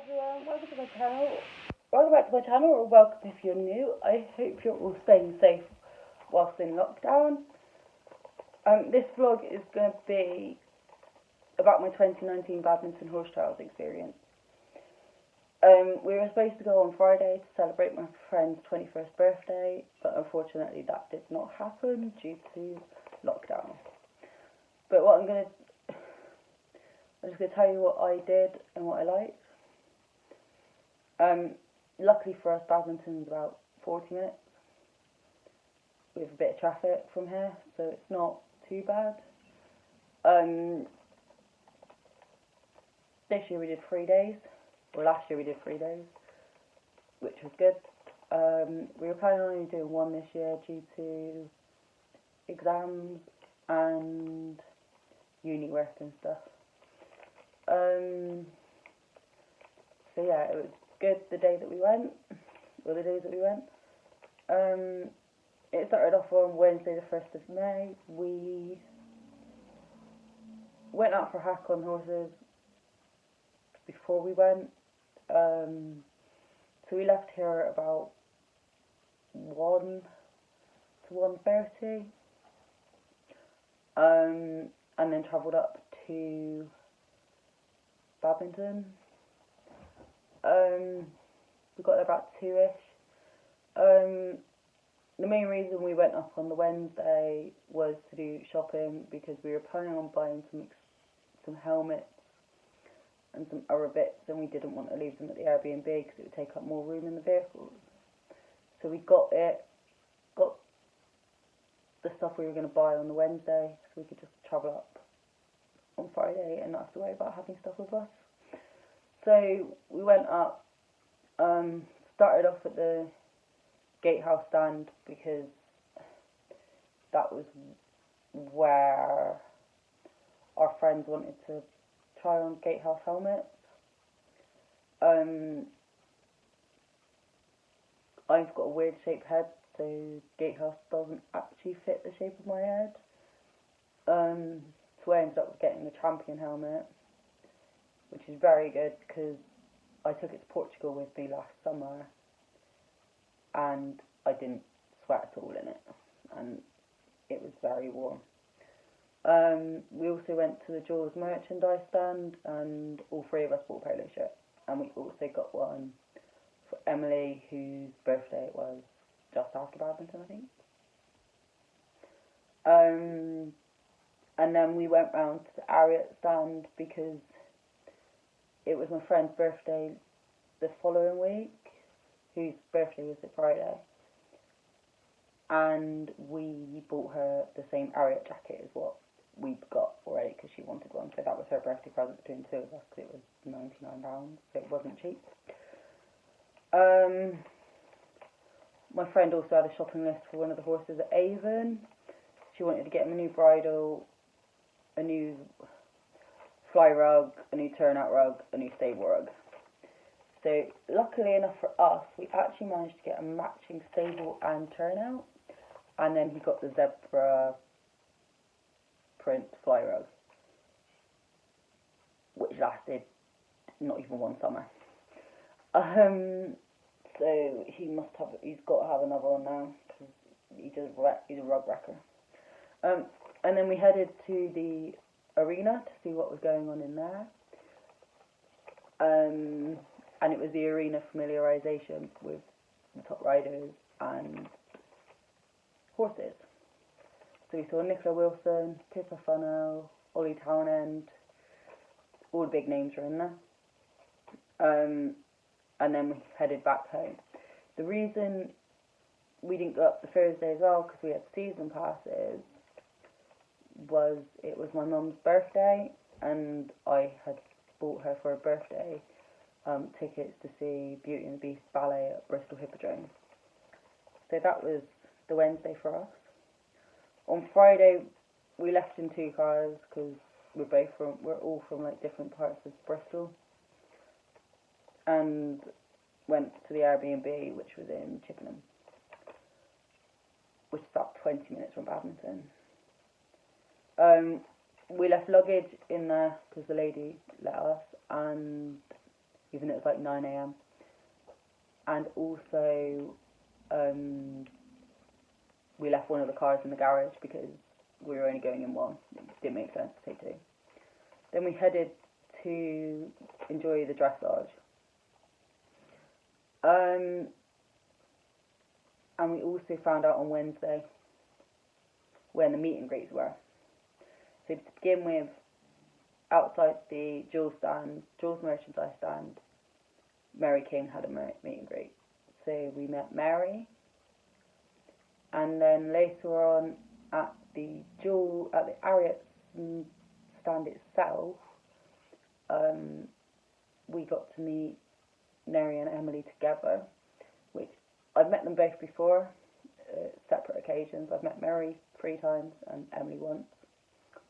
Everyone, welcome to my channel. Welcome back to my channel, or welcome if you're new. I hope you're all staying safe whilst in lockdown. This vlog is going to be about my 2019 badminton horse trials experience. We were supposed to go on Friday to celebrate my friend's 21st birthday, but unfortunately that did not happen due to lockdown. But I'm just going to tell you what I did and what I liked. Luckily for us, badminton is about 40 minutes with a bit of traffic from here, so it's not too bad. This year we did 3 days, or last year we did 3 days, which was good. We were planning on only doing one this year due to exams and uni work and stuff. So yeah, it was good the day that we went, or the days that we went. It started off on Wednesday the 1st of May. We went out for a hack on horses before we went. So we left here about 1 to 1:30, and then travelled up to Badminton. We got there about 2ish. The main reason we went up on the Wednesday was to do shopping, because we were planning on buying some helmets and some other bits, and we didn't want to leave them at the Airbnb because it would take up more room in the vehicles. So we got the stuff we were going to buy on the Wednesday, so we could just travel up on Friday and not have to worry about having stuff with us. So we went up, started off at the gatehouse stand, because that was where our friends wanted to try on gatehouse helmets. I've got a weird shaped head, so gatehouse doesn't actually fit the shape of my head. So I ended up getting the champion helmet, which is very good because I took it to Portugal with me last summer and I didn't sweat at all in it, and it was very warm. We also went to the Jaws merchandise stand, and all three of us bought a polo shirt, and we also got one for Emily, whose birthday it was just after badminton, I think. And then we went round to the Ariat stand because it was my friend's birthday the following week, whose birthday was the Friday, and we bought her the same Ariat jacket as what we got already because she wanted one, so that was her birthday present between the two of us, because it was £99, so it wasn't cheap. My friend also had a shopping list for one of the horses at Avon. She wanted to get him a new bridle, a new fly rug, a new turnout rug, a new stable rug. So luckily enough for us, we actually managed to get a matching stable and turnout, and then he got the zebra print fly rug, which lasted not even one summer. So he's got to have another one now, because he's a rug wrecker. And then we headed to the arena to see what was going on in there. And it was the arena familiarisation with the top riders and horses. So we saw Nicola Wilson, Pippa Funnell, Ollie Townend, all the big names were in there. And then we headed back home. The reason we didn't go up the Thursday as well, because we had season passes, was it was my mum's birthday, and I had bought her for her birthday tickets to see Beauty and the Beast ballet at Bristol Hippodrome. So that was the Wednesday for us. On Friday we left in 2 cars because we're all from like different parts of Bristol, and went to the Airbnb, which was in Chippenham, which is about 20 minutes from Badminton. We left luggage in there because the lady let us, and even though it was like 9 a.m. And also, we left one of the cars in the garage because we were only going in one. It didn't make sense to take two. Then we headed to enjoy the dressage. And we also found out on Wednesday when the meet and greets were. So to begin with, outside the Jules merchandise stand, Mary King had a meet and greet. So we met Mary, and then later on at the Ariat stand itself, we got to meet Mary and Emily together, which I've met them both before, separate occasions. I've met Mary 3 times and Emily once,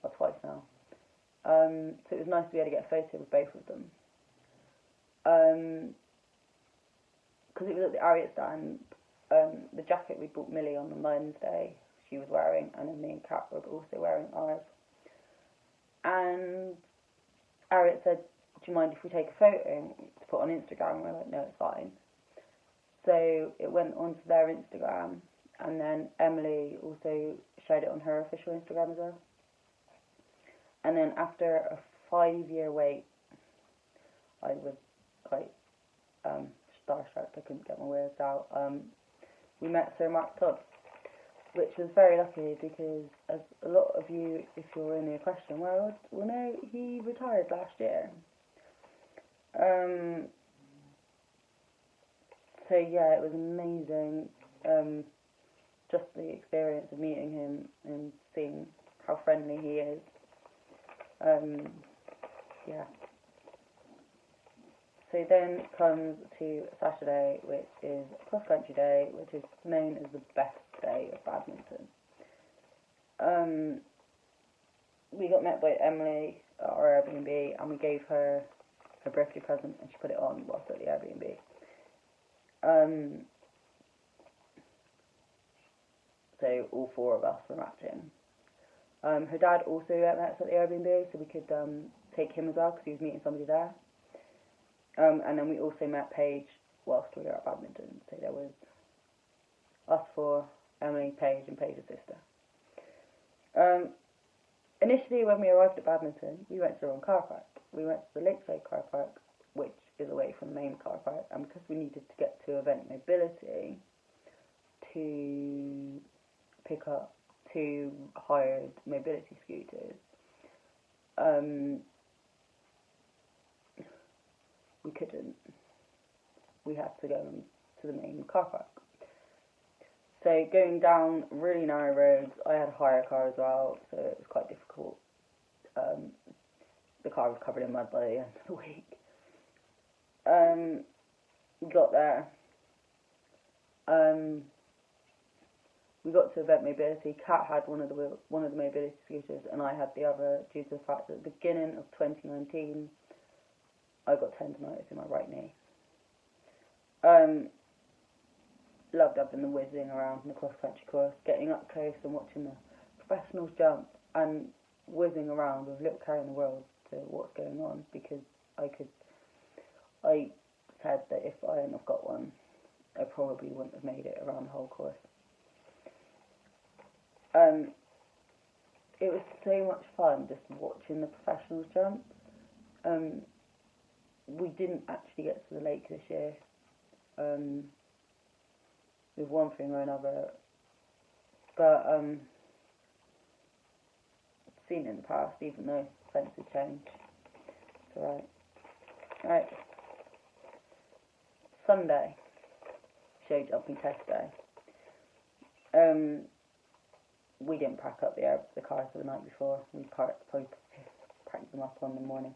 or twice now. So it was nice to be able to get a photo with both of them. Because it was at the Ariat stand, the jacket we bought Millie on the Wednesday, she was wearing, and then me and Kat were also wearing ours. And Ariat said, do you mind if we take a photo to put on Instagram? And we're like, no, it's fine. So it went onto their Instagram, and then Emily also shared it on her official Instagram as well. And then after a 5-year wait, I was quite starstruck. I couldn't get my words out. We met Sir Mark Todd, which was very lucky because, as a lot of you, if you're in the equestrian world, will know, he retired last year. So yeah, it was amazing. Just the experience of meeting him and seeing how friendly he is. Yeah. So then comes to Saturday, which is cross-country day, which is known as the best day of badminton. We got met by Emily at our Airbnb, and we gave her her birthday present, and she put it on whilst at the Airbnb. So all 4 of us were wrapped in. Her dad also met us at the Airbnb, so we could take him as well, because he was meeting somebody there. And then we also met Paige whilst we were at Badminton. So there was us 4, Emily, Paige, and Paige's sister. Initially, when we arrived at Badminton, we went to the wrong car park. We went to the Lakeside car park, which is away from the main car park, and because we needed to get to Event Mobility to pick up 2 hired mobility scooters, we couldn't. We had to go to the main car park. So going down really narrow roads, I had a hire car as well, so it was quite difficult. The car was covered in mud by the end of the week. We got there. We got to Event Mobility. Kat had one of the mobility scooters, and I had the other, due to the fact that at the beginning of 2019, I got tendonitis in my right knee. Loved having the whizzing around in the cross-country course, getting up close and watching the professionals jump and whizzing around with a little care in the world to what's going on, because I said that if I hadn't have got one, I probably wouldn't have made it around the whole course. It was so much fun just watching the professionals jump. We didn't actually get to the lake this year, with one thing or another, but I've seen it in the past, even though fences change. It's alright. Right. Sunday, show jumping test day. We didn't pack up the cars for the night before. We packed them up on the morning.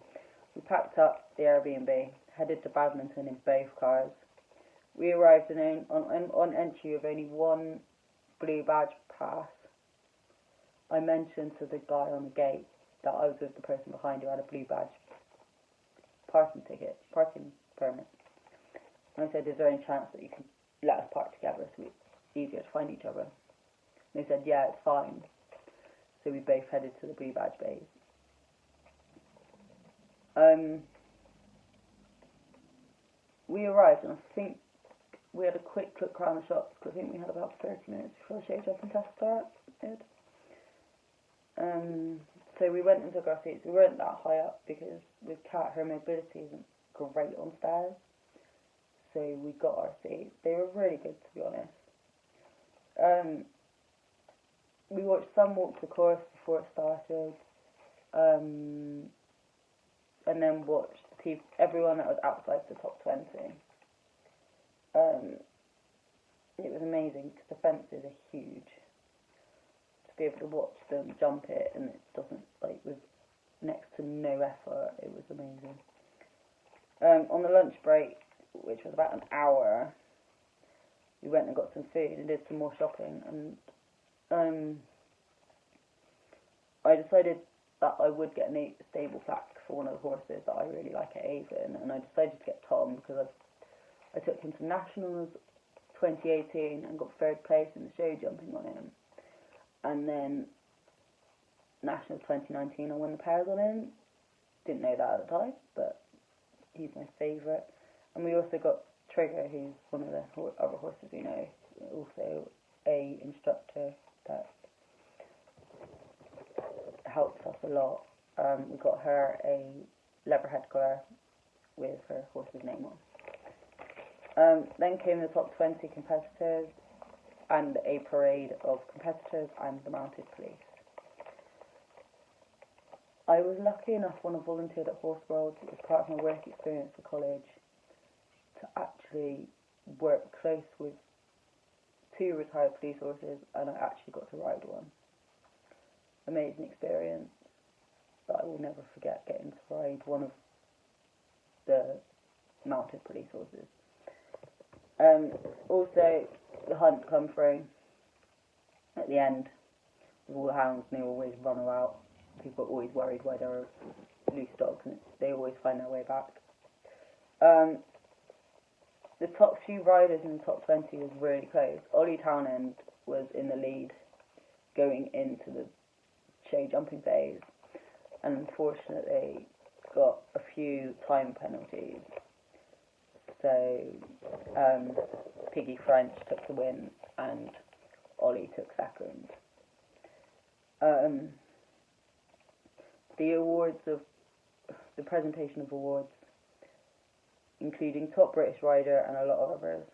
We packed up the Airbnb, headed to Badminton in both cars. We arrived on entry with only 1 blue badge pass. I mentioned to the guy on the gate that I was with the person behind who had a blue badge parking permit. And I said, is there any chance that you can let us park together so it's easier to find each other? And they said, yeah, it's fine. So we both headed to the blue badge bays. we arrived, and I think we had a quick look around the shops, because I think we had about 30 minutes before the show jumping test started. So we went and took our seats. We weren't that high up, because with Kat, her mobility isn't great on stairs. So we got our seats. They were really good, to be honest. We watched some walk the course before it started, and then watched everyone that was outside the top 20. It was amazing, because the fences are huge. To be able to watch them jump it, and it doesn't, like, with next to no effort, it was amazing. On the lunch break, which was about an hour, we went and got some food and did some more shopping, and I decided that I would get a stable plaque for one of the horses that I really like at Avon, and I decided to get Tom, because I took him to Nationals 2018 and got third place in the show jumping on him, and then Nationals 2019 I won the pairs on him. Didn't know that at the time, but he's my favourite. And we also got Trigger, who's one of the other horses we know, also a instructor that helps us a lot. We got her a leatherhead collar with her horse's name on. Then came the top 20 competitors and a parade of competitors and the mounted police. I was lucky enough when I volunteered at Horse World, as part of my work experience for college, to actually work close with 2 retired police horses, and I actually got to ride one. Amazing experience that I will never forget, getting to ride one of the mounted police horses. Also, the hunt come through at the end with all the hounds, and they always run her out. People are always worried why there are loose dogs, and they always find their way back. The top few riders in the top 20 was really close. Ollie Townend was in the lead going into the show jumping phase, and unfortunately got a few time penalties. So Piggy French took the win and Ollie took second. The presentation of awards, including top British rider and a lot of others.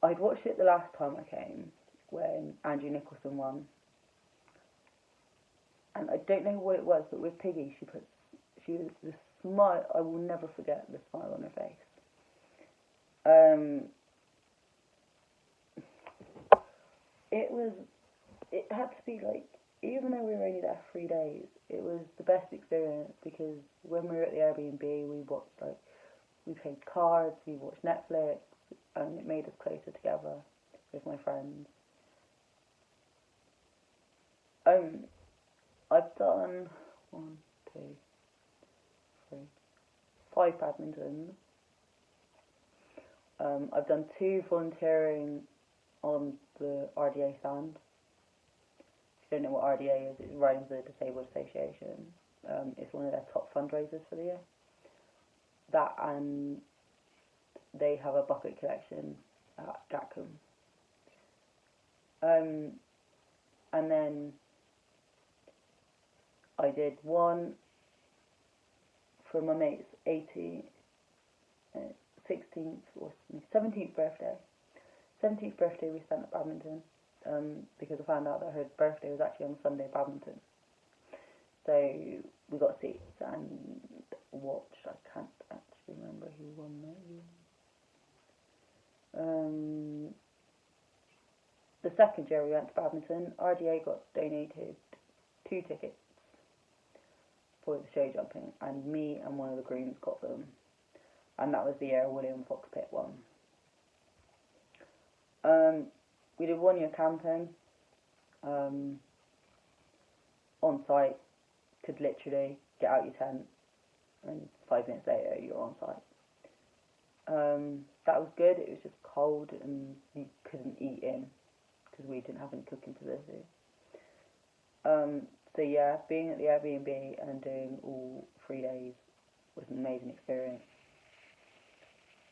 I'd watched it the last time I came, when Andrew Nicholson won. And I don't know what it was, but with Piggy, she was the smile. I will never forget the smile on her face. It had to be like, even though we were only there 3 days, it was the best experience, because when we were at the Airbnb, we played cards, we watched Netflix, and it made us closer together with my friends. I've done 5 badminton. I've done 2 volunteering on the RDA stand. If you don't know what RDA is, it's Riding for the Disabled Association. It's one of their top fundraisers for the year. That, and they have a bucket collection at Gatcombe. And then I did one for my mate's 16th or 17th birthday. 17th birthday we spent at Badminton, because I found out that her birthday was actually on Sunday at Badminton. So we got seats and watched. I can't actually remember who won that. The second year we went to Badminton, RDA got donated 2 tickets for the show jumping, and me and one of the grooms got them, and that was the year William Fox Pitt won. We did 1 year camping on site. Could literally get out your tent and 5 minutes later you're on site. That was good. It was just cold and you couldn't eat in because we didn't have any cooking facilities. So yeah, being at the Airbnb and doing all 3 days was an amazing experience.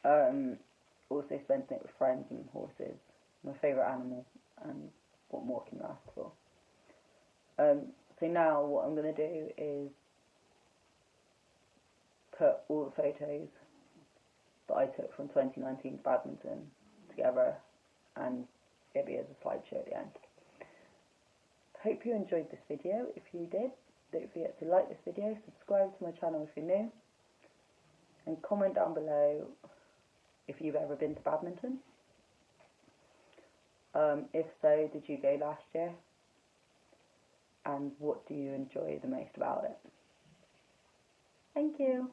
Also spending it with friends and horses. My favourite animal, and what more can you ask for? So now what I'm going to do is put all the photos that I took from 2019 Badminton together, and it'll be as a slideshow at the end. Hope you enjoyed this video. If you did, don't forget to like this video, subscribe to my channel if you're new, and comment down below if you've ever been to Badminton. If so, did you go last year? And what do you enjoy the most about it? Thank you.